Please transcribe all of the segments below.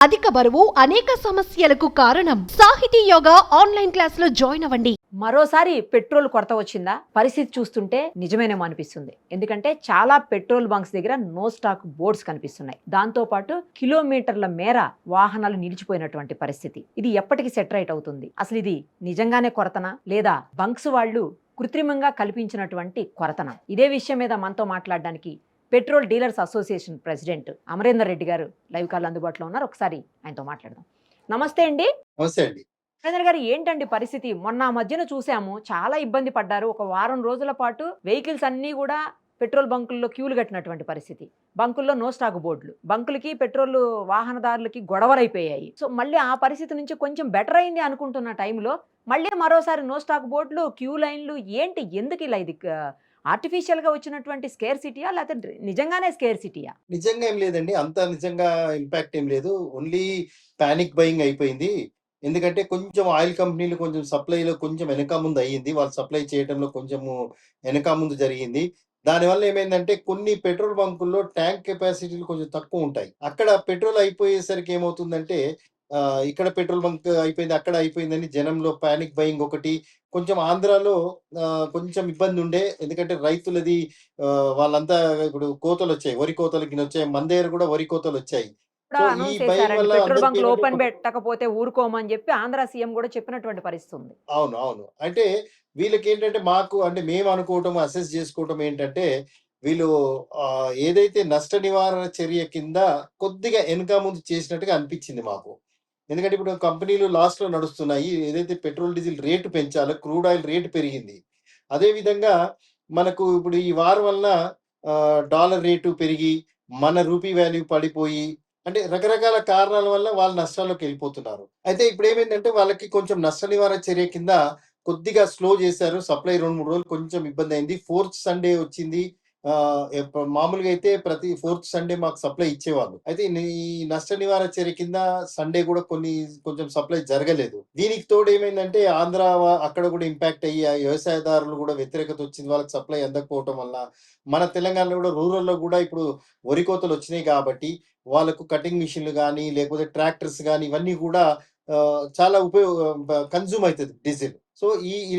అధిక బరువు అనేక సమస్యలకు కారణం. సాహితీ యోగా ఆన్లైన్ క్లాసులో జాయిన్ అవ్వండి. మరోసారి పెట్రోల్ కొరత వచ్చిందా? పరిస్థితి చూస్తుంటే నిజమేనేమో అనిపిస్తుంది. ఎందుకంటే చాలా పెట్రోల్ బంక్స్ దగ్గర నో స్టాక్ బోర్డ్స్ కనిపిస్తున్నాయి. దాంతో పాటు కిలోమీటర్ల మేర వాహనాలు నిలిచిపోయినటువంటి పరిస్థితి. ఇది ఎప్పటికి సెట్ రైట్ అవుతుంది? అసలు ఇది నిజంగానే కొరతనా లేదా బంక్స్ వాళ్ళు కృత్రిమంగా కల్పించినటువంటి కొరతనా? ఇదే విషయం మీద మనతో మాట్లాడడానికి petrol dealers association president Amarender Reddy గారు లైవ్ కాల్ అందుబాటులో ఉన్నారు. ఒకసారి ఆయనతో మాట్లాడదాం. నమస్తే అండి. నమస్తే అండి. అమరేందర్ గారు, ఏంటండి పరిస్థితి? మొన్న మధ్యన చూసాము, చాలా ఇబ్బంది పడ్డారు. ఒక వారం రోజుల పాటు వెహికల్స్ అన్నీ కూడా పెట్రోల్ బంకుల్లో క్యూలు కట్టినటువంటి పరిస్థితి. బంకుల్లో నో స్టాక్ బోర్డులు, బంకులకి పెట్రోల్ వాహనదారులకి గొడవలైపోయాయి. సో మళ్ళీ ఆ పరిస్థితి నుంచి కొంచెం బెటర్ అయింది అనుకుంటున్న టైంలో మళ్ళీ మరోసారి నో స్టాక్ బోర్డులు, క్యూ లైన్లు. ఏంటి, ఎందుకు ఇలా? ఇది ఆర్టిఫిషియల్ గా వచ్చినటువంటి స్కేర్ సిటీయా లేకపోతే నిజంగానే స్కేర్ సిటీయా? నిజంగా ఏం లేదండి. అంత నిజంగా ఇంపాక్ట్ ఏం లేదు. ఓన్లీ పానిక్ బయింగ్ అయిపోయింది. ఎందుకంటే కొంచెం ఆయిల్ కంపెనీలు కొంచెం సప్లైలో కొంచెం వెనక ముందు అయ్యింది. వాళ్ళు సప్లై చేయడంలో కొంచెము వెనక ముందు జరిగింది. దానివల్ల ఏమైందంటే కొన్ని పెట్రోల్ బంకుల్లో ట్యాంక్ కెపాసిటీలు కొంచెం తక్కువ ఉంటాయి. అక్కడ పెట్రోల్ అయిపోయేసరికి ఏమవుతుందంటే ఇక్కడ పెట్రోల్ బంక్ అయిపోయింది, అక్కడ అయిపోయిందని జనంలో పానిక్ బయింగ్ ఒకటి. కొంచెం ఆంధ్రాలో కొంచెం ఇబ్బంది ఉండే. ఎందుకంటే రైతులది వాళ్ళంతా ఇప్పుడు కోతలొచ్చాయి. వరి కోతలు గినొచ్చాయి. మన దగ్గర కూడా వరి కోతలొచ్చాయి. కూడా సో ఈ అనౌన్స్ భయం చేశారండి, వల్ల పెట్రోల్ అందరికీ బంకులు ఏంటంటే ఓపెన్ పెట్టకపోతే ఊరుకోమని చెప్పి ఆంధ్ర సీఎం కూడా చెప్పినటువంటి పరిస్థితి ఉంది. అవును. అవును. అంటే వీళ్ళకేంటంటే మాకు అంటే మేము అనుకోవటం, అసెస్ చేసుకోవటం ఏంటంటే వీళ్ళు ఏదైతే నష్ట నివారణ చర్య కింద కొద్దిగా ఎనక ముందు చేసినట్టుగా అనిపించింది మాకు. ఎందుకంటే ఇప్పుడు కంపెనీలు లాస్‌లో నడుస్తున్నాయి. ఏదైతే పెట్రోల్, డీజిల్ రేటు పెంచాలో క్రూడ్ ఆయిల్ రేటు పెరిగింది. అదే విధంగా మనకు ఇప్పుడు ఈ వార్ వలన డాలర్ రేటు పెరిగి, మన రూపీ వాల్యూ పడిపోయి, అంటే రకరకాల కారణాల వల్ల వాళ్ళు నష్టాల్లోకెళ్ళిపోతున్నారు. అయితే ఇప్పుడేమైందంటే వాళ్ళకి కొంచెం నష్ట నివారణ చర్య కింద కొద్దిగా స్లో చేశారు. సప్లై 2, 3 రోజులు కొంచెం ఇబ్బందయింది. ఫోర్త్ సండే వచ్చింది. మామూలుగా అయితే ప్రతి ఫోర్త్ సండే మాకు సప్లై ఇచ్చేవాళ్ళు. అయితే ఈ నష్ట నివారణ చర్య కింద సండే కూడా కొంచెం సప్లై జరగలేదు. దీనికి తోడు ఏమైందంటే ఆంధ్ర అక్కడ కూడా ఇంపాక్ట్ అయ్యి ఆ వ్యవసాయదారులు కూడా వ్యతిరేకత వచ్చింది. వాళ్ళకి సప్లై అందకపోవటం వల్ల. మన తెలంగాణలో కూడా రూరల్‌లో కూడా ఇప్పుడు వరి కోతలు వచ్చినాయి కాబట్టి వాళ్ళకు కటింగ్ మిషన్‌లు గానీ, లేకపోతే ట్రాక్టర్స్ గానీ ఇవన్నీ కూడా చాలా కన్జ్యూమ్ అయితది డీజిల్. సో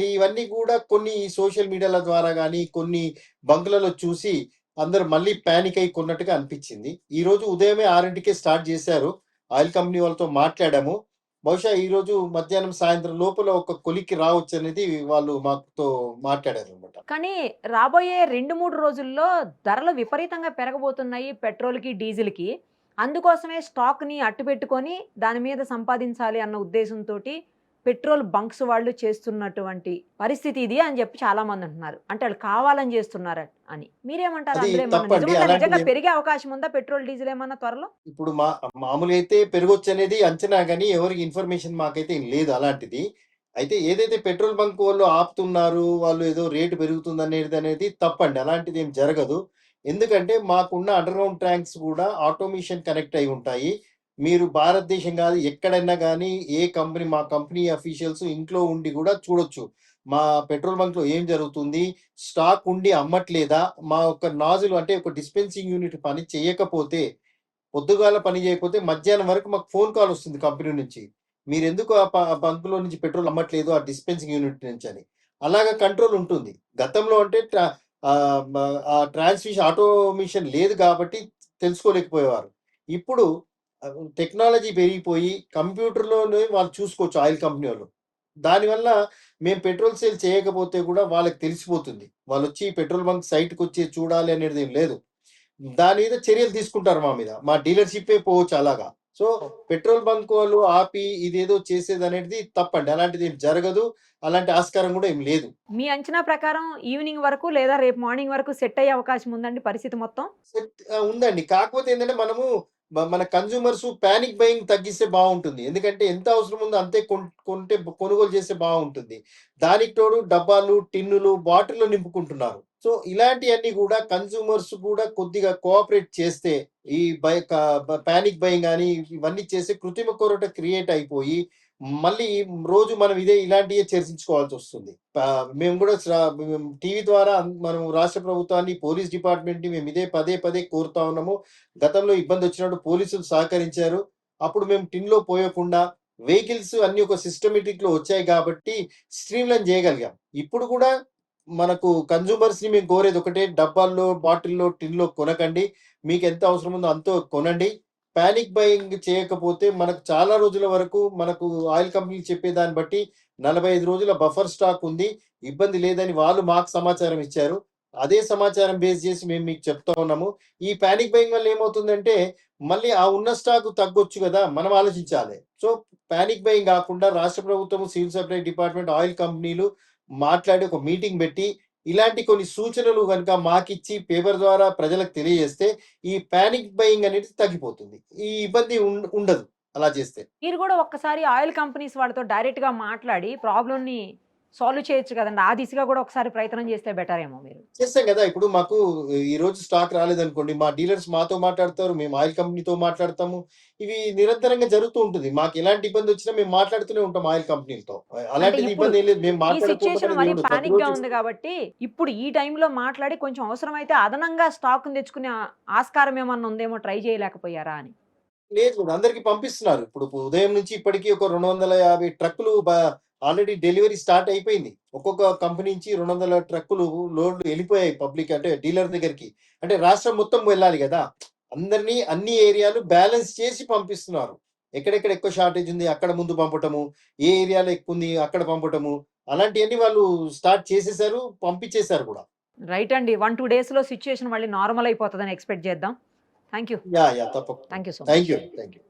ఇవన్నీ కూడా కొన్ని సోషల్ మీడియాల ద్వారా గానీ, కొన్ని బంకులలో చూసి అందరూ మళ్ళీ పానిక్ అయ్యి కొన్నట్టుగా అనిపించింది. ఈరోజు ఉదయమే 6కే స్టార్ట్ చేశారు. ఆయిల్ కంపెనీ వాళ్ళతో మాట్లాడాము. బహుశా ఈరోజు మధ్యాహ్నం, సాయంత్రం లోపల ఒక కొలిక్కి రావచ్చనేది వాళ్ళు మాతో మాట్లాడారనమాట. కానీ రాబోయే 2-3 రోజుల్లో ధరలు విపరీతంగా పెరగబోతున్నాయి పెట్రోల్‌కి, డీజిల్‌కి. అందుకోసమే స్టాక్‌ని అట్టుపెట్టుకొని దాని మీద సంపాదించాలి అన్న ఉద్దేశంతోటి పెట్రోల్ బంక్స్ వాళ్ళు చేస్తున్నటువంటి పరిస్థితి ఇది అని చెప్పి చాలామంది అంటున్నారు. అంటే ఆళ్ళు కావాలని చేస్తున్నారు అని. మీరేమంటారు? అది అందులో ఏమన్నా తప్పండి. నిజంగా నిజంగా అలాంటిదేం పెరిగే అవకాశం ఉందా పెట్రోల్, డీజిల్ ఏమన్నా త్వరలో? ఇప్పుడు మామూలుగా అయితే పెరగొచ్చనేది అంచనా గాని, ఎవరికి ఇన్ఫర్మేషన్ మాకైతే ఏం లేదు అలాంటిది. అయితే ఏదైతే పెట్రోల్ బంక్ వాళ్ళు ఆపుతున్నారు, వాళ్ళు ఏదో రేటు పెరుగుతుందనేది తప్పండి. అలాంటిదేం జరగదు. ఎందుకంటే మాకున్న అండర్‌గ్రౌండ్ ట్యాంక్స్ కూడా ఆటోమేషన్ కనెక్ట్ అయి ఉంటాయి. మీరు భారతదేశం కాదు ఎక్కడైనా గానీ, మా కంపెనీ అఫీషియల్స్ ఇంట్లో ఉండి కూడా చూడొచ్చు. మా పెట్రోల్ బంక్‌లో ఏం జరుగుతుంది? స్టాక్ ఉండి అమ్మట్లేదా? మా యొక్క నాజిల్ అంటే ఒక డిస్పెన్సింగ్ యూనిట్ పని చేయకపోతే పొద్దుగాల పని చేయకపోతే మధ్యాహ్నం వరకు మాకు ఫోన్ కాల్ వస్తుంది కంపెనీ నుంచి. మీరెందుకు ఆ బంక్‌లో నుంచి పెట్రోల్ అమ్మట్లేదు ఆ డిస్పెన్సింగ్ యూనిట్ నుంచని. అలాగా కంట్రోల్ ఉంటుంది. గతంలో అంటే ఆ ట్రాన్స్‌మిషన్ ఆటోమేషన్ లేదు కాబట్టి తెలుసుకోలేకపోయేవారు. ఇప్పుడు టెక్నాలజీ పెరిగిపోయి కంప్యూటర్‌లోనే వాళ్ళు చూసుకోవచ్చు ఆయిల్ కంపెనీ వాళ్ళు. దానివల్ల మేము పెట్రోల్ సేల్ చేయకపోతే కూడా వాళ్ళకి తెలిసిపోతుంది. వాళ్ళొచ్చి పెట్రోల్ బంక్ సైట్‌కొచ్చి చూడాలి అనేదేం లేదు. దాని మీద చర్యలు తీసుకుంటారు మా మీద. మా డీలర్‌షిప్పే పోవచ్చు అలాగా. సో, పెట్రోల్ బంక్ వాళ్ళు ఆపి ఇదేదో చేసేదనేది తప్పండి. అలాంటిదేం జరగదు. అలాంటి ఆస్కారం గూడా ఏం లేదు. మీ అంచనా ప్రకారం ఈవినింగ్ వరకు లేదా రేపు మార్నింగ్ వరకు సెట్ అయ్యే అవకాశం ఉందండి పరిస్థితి మొత్తం? ఉందండి. కాకపోతే ఏంటంటే మనము మన కన్స్యూమర్స్ పానిక్ బయింగ్ తగ్గిస్తే బావుంటుంది. ఎందుకంటే ఎంత అవసరం ఉందో అంతే కొంటే కొనుగోలు చేస్తే బావుంటుంది. దానికి తోడు డబ్బాలు, టిన్నులు, బాటిల్‌లో నింపుకుంటున్నారు. సో, ఇలాంటియన్నీ గూడా కన్స్యూమర్స్ కూడా కొద్దిగా కోఆపరేట్ చేస్తే ఈ బై క బ పానిక్ బయింగ్ గాని ఇవన్నీ చేసి కృత్రిమ కొరత క్రియేట్ అయిపోయి మళ్ళీ రోజు మనం ఇలాంటియే చర్చించుకోవాల్సొస్తుంది. మేము గూడా మేము టీవీ ద్వారా మనం రాష్ట్ర ప్రభుత్వాన్ని, పోలీస్ డిపార్ట్‌మెంట్‌ని మేము ఇదే పదే పదే కోరుతా ఉన్నాము. గతంలో ఇబ్బందొచ్చినప్పుడు పోలీసులు సహకరించారు. అప్పుడు మేము టిన్‌లో పోయకుండా వెహికల్స్ అన్నీ ఒక సిస్టమేటిక్‌లో వచ్చాయి కాబట్టి స్ట్రీమ్‌లైన్ చేయగలిగాం. ఇప్పుడు కూడా మనకు కన్స్యూమర్స్‌ని మేము కోరేది ఒకటే, డబ్బాల్లో, బాటిల్‌లో, టిన్‌లో కొనకండి. మీకెంత అవసరం ఉందో అంతో కొనండి. పానిక్ బయింగ్ చేయకపోతే మనకు చాలా రోజుల వరకు మనకు ఆయిల్ కంపెనీలు చెప్పేదాన్ని బట్టి 45 రోజుల బఫర్ స్టాక్ ఉంది. ఇబ్బంది లేదని వాళ్ళు మాకు సమాచారం ఇచ్చారు. అదే సమాచారం బేస్ చేసి మేము మీకు చెప్తా ఉన్నాము. ఈ పానిక్ బయింగ్ వల్ల ఏమవుతుందంటే, మళ్ళీ ఆ ఉన్న స్టాక్ తగ్గొచ్చు గదా! మనం ఆలోచించాలి. సో, పానిక్ బయింగ్ గాకుండా రాష్ట్ర ప్రభుత్వము, సివిల్ సప్లై డిపార్ట్‌మెంట్, ఆయిల్ కంపెనీలు మాట్లాడి ఒక మీటింగ్ బెట్టి, ఇలాంటి కొన్ని సూచనలు గనుక మాకిచ్చి పేపర్ ద్వారా ప్రజలకు తెలియజేస్తే, ఈ పానిక్ బయింగ్ అనేది తగ్గిపోతుంది. ఈ ఇబ్బంది ఉండదు అలా చేస్తే. మీరు కూడా ఒక్కసారి ఆయిల్ కంపెనీస్ వాళ్ళతో డైరెక్ట్‌గా మాట్లాడి ప్రాబ్లమ్‌ని సాల్వ్ చేయొచ్చు కదండీ! ఆ దిశగా కూడా ఒకసారి ప్రయత్నం చేస్తే బెటర్ ఏమో మీరు. చేస్తాం గదా! ఇప్పుడు మాకు ఈరోజు స్టాక్ రాలేదనుకోండి, మా డీలర్స్ మాతో మాట్లాడతారు. మేము ఆయిల్ కంపెనీతో మాట్లాడతాము. ఇవి నిరంతరంగా జరుగుతూ ఉంటుంది. మాకెలాంటి ఇబ్బందొచ్చినా మేము మాట్లాడుతూనే ఉంటాం ఆయిల్ కంపెనీలతో. అంటే అలాంటిది ఇప్పుడు ఇబ్బందేం లేదు. మేము ఈ మాట్లాడకపోవడం సిట్యుయేషన్ అనేది మరీ ఉండదు. పానిక్‌గా ప్రతిరోజు ఉంది కాబట్టి, ఇప్పుడు ఈ టైంలో మాట్లాడి కొంచెం అవసరమైతే అదనంగా స్టాక్‌ని తెచ్చుకునే ఆస్కారం ఏమన్నా ఉందేమో ట్రై చేయలేకపోయారా అని? లేదు. అందరికి పంపిస్తున్నారు. ఇప్పుడు ఉదయం నుంచి ఇప్పటికి ఒక 250 ట్రక్కులు ఆల్రెడీ డెలివరీ స్టార్ట్ అయిపోయింది. ఒక్కొక్క కంపెనీ నుంచి 200 ట్రక్కులు లోడ్‌లు ఎళ్ళిపోయాయి పబ్లిక్ అంటే డీలర్ దగ్గరికి. అంటే రాష్ట్రం మొత్తం వెళ్ళాలి గదా! అందరిని అన్ని ఏరియాలు బ్యాలెన్స్ చేసి పంపిస్తున్నారు. ఎక్కడెక్కడ ఎక్కువ షార్టేజ్ ఉంది అక్కడ ముందు పంపటము, ఏ ఏరియాలో ఎక్కువుంది అక్కడ పంపటము. అలాంటియన్నీ వాళ్ళు స్టార్ట్ చేసేసారు. పంపించేసారు గూడా. రైట్ అండి. 1, 2 డేస్‌లో సిట్యుయేషన్ మళ్ళీ నార్మల్ అయిపోతదని ఎక్స్‌పెక్ట్ చేద్దాం. Thank you. యాహ్! తప్పకుండా. Thank you so much. Thank you. Thank you.